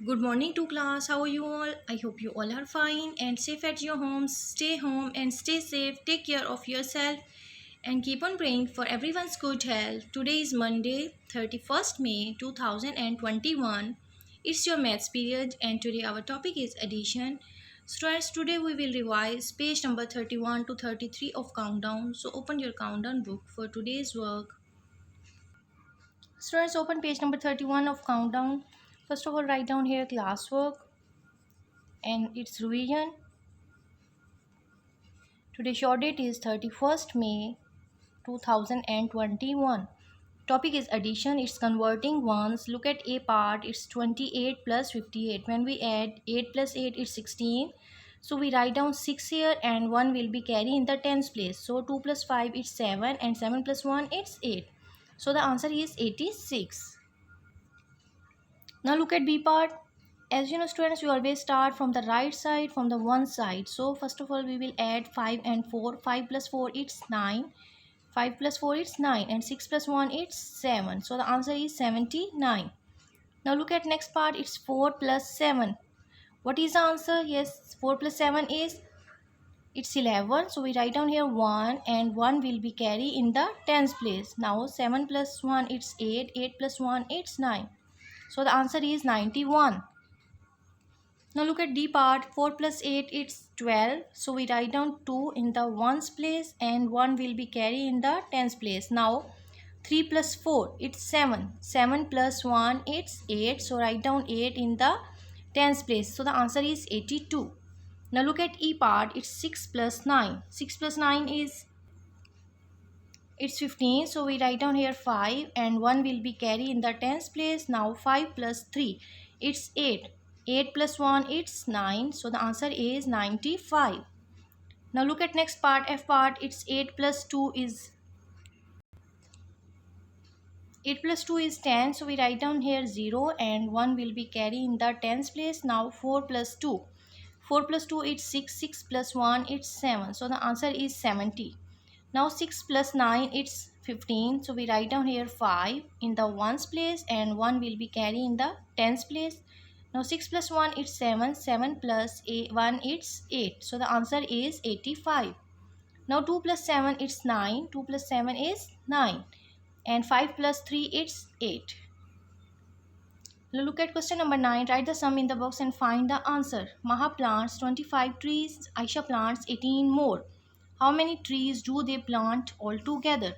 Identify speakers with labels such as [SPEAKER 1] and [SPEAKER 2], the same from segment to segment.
[SPEAKER 1] Good morning to class. How are you all? I hope you all are fine and safe at your homes. Stay home and stay safe. Take care of yourself and keep on praying for everyone's good health. Today is Monday, 31st May 2021. It's your maths period and today our topic is addition. Students, today we will revise page number 31 to 33 of countdown. So open your countdown book for today's work. Students, open page number 31 of countdown. First of all, write down here classwork and its revision. Today's short date is 31st May 2021. Topic is addition. It's converting ones. Look at A part. It's 28 plus 58. When we add 8 plus 8, it's 16. So we write down 6 here and 1 will be carried in the tens place. So 2 plus 5 is 7 and 7 plus 1 it's 8. So the answer is 86. Now look at B part. As you know students, we always start from the right side, from the one side. So first of all we will add 5 and 4. 5 plus 4 it's 9. 5 plus 4 it's 9 and 6 plus 1 it's 7. So the answer is 79. Now look at next part. It's 4 plus 7. What is the answer? Yes, 4 plus 7 is it's 11. So we write down here 1 and 1 will be carried in the tens place. Now 7 plus 1 it's 8. 8 plus 1 it's 9. So the answer is 91. Now look at D part. 4 plus 8 it's 12. So we write down 2 in the ones place and 1 will be carried in the tens place. Now 3 plus 4 it's 7. 7 plus 1 it's 8. So write down 8 in the tens place. So the answer is 82. Now look at E part. It's 6 plus 9. 6 plus 9 is it's 15. So we write down here 5 and 1 will be carried in the tens place. Now 5 plus 3 it's 8. 8 plus 1 it's 9. So the answer is 95. Now look at next part. F part. It's 8 plus 2 is 8 plus 2 is 10. So we write down here 0 and 1 will be carried in the tens place. Now 4 plus 2. 4 plus 2 it's 6. 6 plus 1 it's 7. So the answer is 70. Now 6 plus 9 it's 15. So we write down here 5 in the ones place and 1 will be carried in the tens place. Now 6 plus 1 it's 7. 7 plus 1 it's 8. So the answer is 85. Now 2 plus 7 it's 9. 2 plus 7 is 9. And 5 plus 3 it's 8. Now look at question number 9. Write the sum in the box and find the answer. Maha plants 25 trees. Aisha plants 18 more. How many trees do they plant altogether?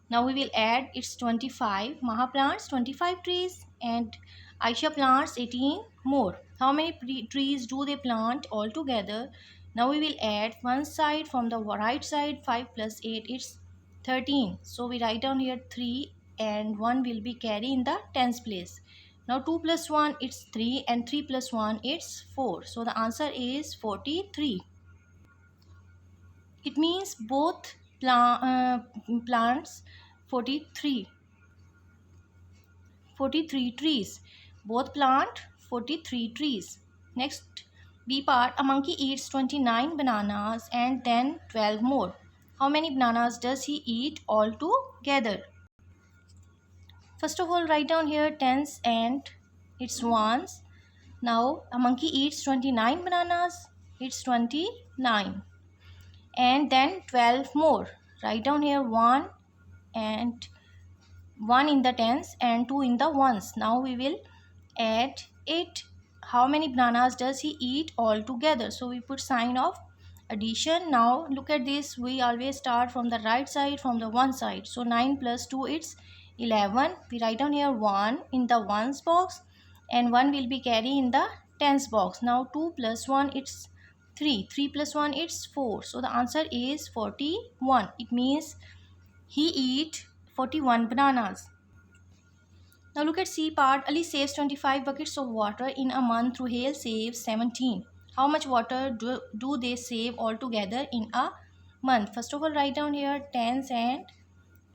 [SPEAKER 1] Now we will add. It's 25. Maha plants 25 trees and Aisha plants 18 more. How many trees do they plant altogether? Now we will add one side from the right side. 5 plus 8 it's 13. So we write down here 3 and 1 will be carried in the tens place. Now 2 plus 1 it's 3 and 3 plus 1 it's 4. So the answer is 43. It means both plants 43 trees. Both plant 43 trees. Next B part. A monkey eats 29 bananas and then 12 more. How many bananas does he eat altogether? First of all write down here tens and its ones. Now a monkey eats 29 bananas. It's 29. And then 12 more. Write down here 1 and 1 in the tens and 2 in the ones. Now we will add 8. How many bananas does he eat altogether? So we put sign of addition. Now look at this. We always start from the right side, from the one side. So 9 plus 2 it's 11. We write down here 1 in the ones box and 1 will be carried in the tens box. Now 2 plus 1 it's 3. 3 plus 1 it's 4. So the answer is 41. It means he eat 41 bananas. Now look at C part. Ali saves 25 buckets of water in a month. Ruhail saves 17. How much water do they save altogether in a month? First of all write down here tens and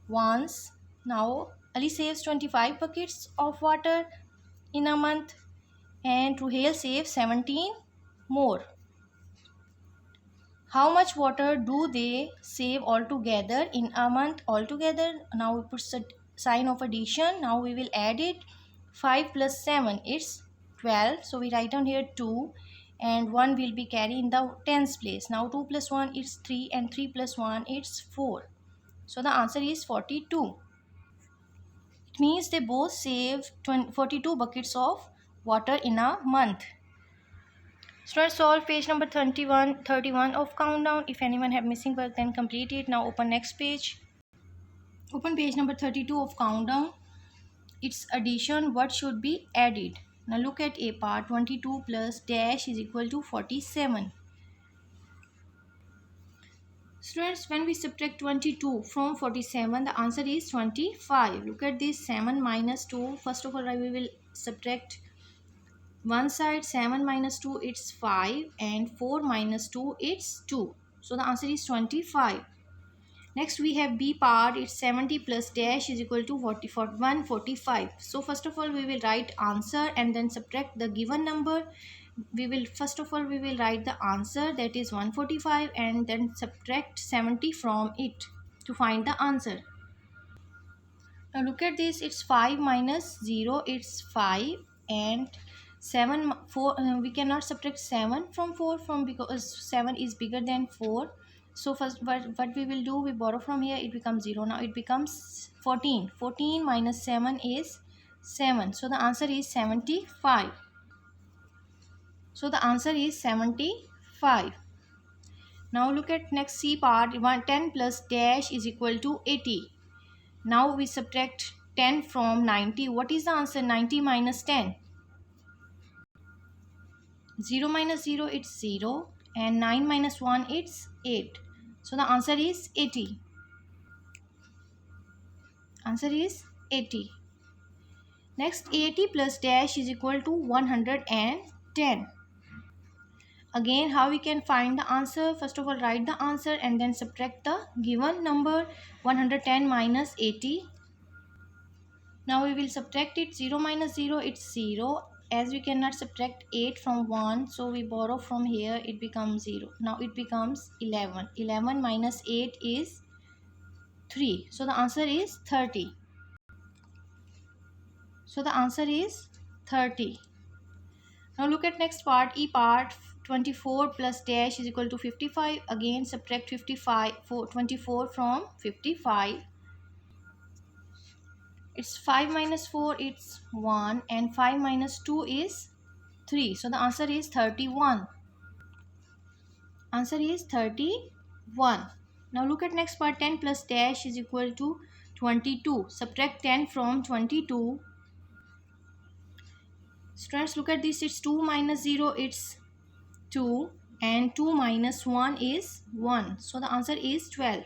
[SPEAKER 1] ones. Now Ali saves 25 buckets of water in a month and Ruhail saves 17 more. How much water do they save altogether in a month? Altogether, now we put sign of addition. Now we will add it. 5 plus 7 it's 12. So we write down here 2 and 1 will be carried in the tens place. Now 2 plus 1 is 3 and 3 plus 1 is 4. So the answer is 42. It means they both save 42 buckets of water in a month. So let's solve page number 31 of countdown. If anyone have missing work, then complete it. Now open next page. Open page number 32 of countdown. It's addition. What should be added? Now look at A part. 22 plus dash is equal to 47. Students, when we subtract 22 from 47, the answer is 25. Look at this, 7 minus 2. First of all, we will subtract one side. 7 minus 2, it's 5, and 4 minus 2, it's 2. So the answer is 25. Next we have B part. It's 70 plus dash is equal to 145. So first of all we will write answer and then subtract the given number. We will write the answer, that is 145, and then subtract 70 from it to find the answer. Now look at this, it's 5 minus 0, it's 5, and 7 4 we cannot subtract 7 from 4 because 7 is bigger than 4. So first what we will do, we borrow from here, it becomes 0. Now it becomes 14. 14 minus 7 is 7. So the answer is 75. So the answer is 75. Now look at next C part. 10 plus dash is equal to 80. Now we subtract 10 from 90. What is the answer? 90 minus 10. 0 minus 0, it's 0, and 9 minus 1, it's 8. So the answer is 80. Answer is 80. Next, 80 plus dash is equal to 110. Again, how we can find the answer? First of all, write the answer and then subtract the given number. 110 minus 80. Now we will subtract it. 0 minus 0, it's 0. As we cannot subtract 8 from 1, so we borrow from here, it becomes 0. Now it becomes 11. 11 minus 8 is 3. So the answer is 30. So the answer is 30. Now look at next part, E part. 24 plus dash is equal to 55. Again subtract 24 from 55. It's 5 minus 4, it's 1, and 5 minus 2 is 3. So the answer is 31. Answer is 31. Now look at next part. 10 plus dash is equal to 22. Subtract 10 from 22. Students, look at this. It's 2 minus 0, it's 2, and 2 minus 1 is 1. So the answer is 12.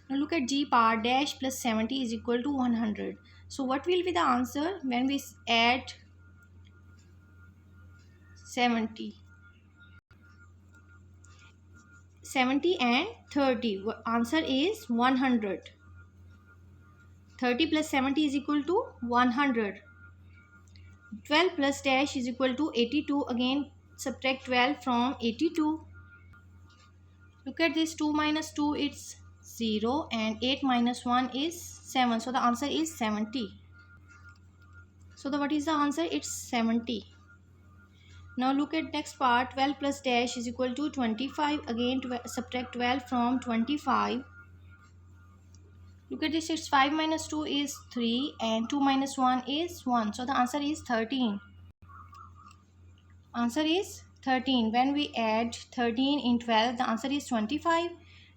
[SPEAKER 1] Now look at G part. Dash plus 70 is equal to 100. So what will be the answer when we add 70? 70 and 30. Answer is 100. 30 plus 70 is equal to 100. 12 plus dash is equal to 82. Again subtract 12 from 82. Look at this. 2 minus 2, it's 0, and 8 minus 1 is 7. So the answer is 70. So what is the answer? It's 70. Now look at next part. 12 plus dash is equal to 25. Again subtract 12 from 25. Look at this. It's 5 minus 2 is 3, and 2 minus 1 is 1. So the answer is 13. Answer is 13. When we add 13 in 12, the answer is 25.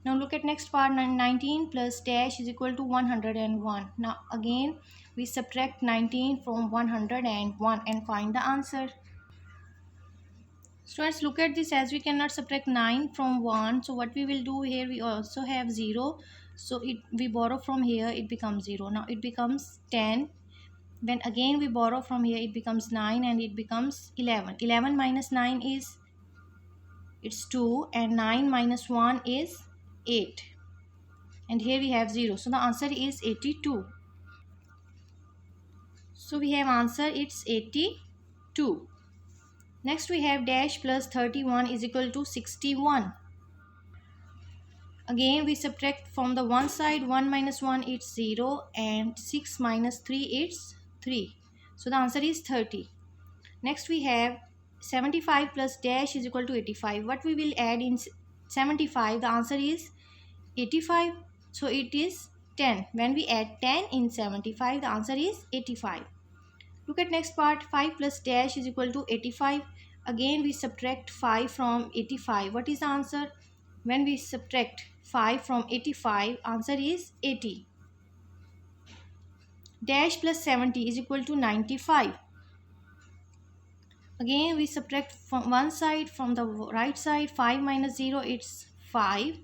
[SPEAKER 1] Now look at next part. 19 plus dash is equal to 101. Now again we subtract 19 from 101 and find the answer. Students, look at this. As we cannot subtract 9 from 1, so what we will do here, we also have 0. So we borrow from here, it becomes 0. Now it becomes 10. When again we borrow from here, it becomes 9, and it becomes 11. 11 minus 9 is, it's 2, and 9 minus 1 is 8. And here we have 0. So the answer is 82. So we have answer, it's 82. Next we have dash plus 31 is equal to 61. Again we subtract from the one side. 1 minus 1, it's 0, and 6 minus 3, it's 3. So the answer is 30. Next we have 75 plus dash is equal to 85. What we will add in 75? The answer is 85. So it is 10. When we add 10 in 75, the answer is 85. Look at next part. 5 plus dash is equal to 85. Again we subtract 5 from 85. What is the answer? When we subtract 5 from 85, answer is 80. Dash plus 70 is equal to 95. Again we subtract from one side, from the right side. 5 minus 0, it's 5,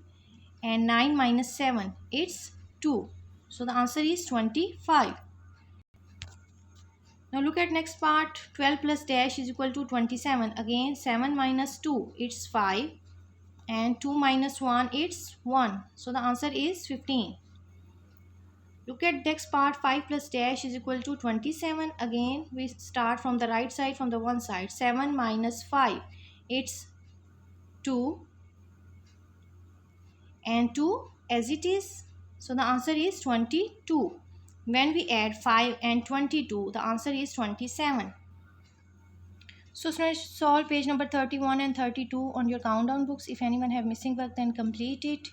[SPEAKER 1] and 9 minus 7, it's 2. So the answer is 25. Now look at next part. 12 plus dash is equal to 27. Again 7 minus 2, it's 5, and 2 minus 1, it's 1. So the answer is 15. Look at next part. 5 plus dash is equal to 27. Again we start from the right side, from the one side. 7 minus 5, it's 2, and 2 as it is. So the answer is 22. When we add 5 and 22, the answer is 27. So students, solve page number 31 and 32 on your countdown books. If anyone have missing work, then complete it.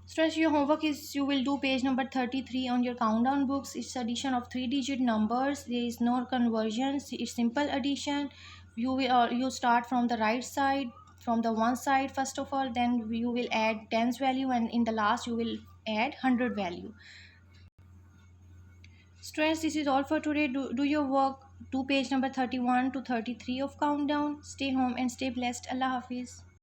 [SPEAKER 1] Students, your homework is you will do page number 33 on your countdown books. It's addition of 3-digit numbers. There is no conversions. It's simple addition. You start from the right side, from the one side first of all, then you will add tens value, and in the last you will add 100 value. Students, this is all for today. Do your work. Do page number 31 to 33 of countdown. Stay home and stay blessed. Allah Hafiz.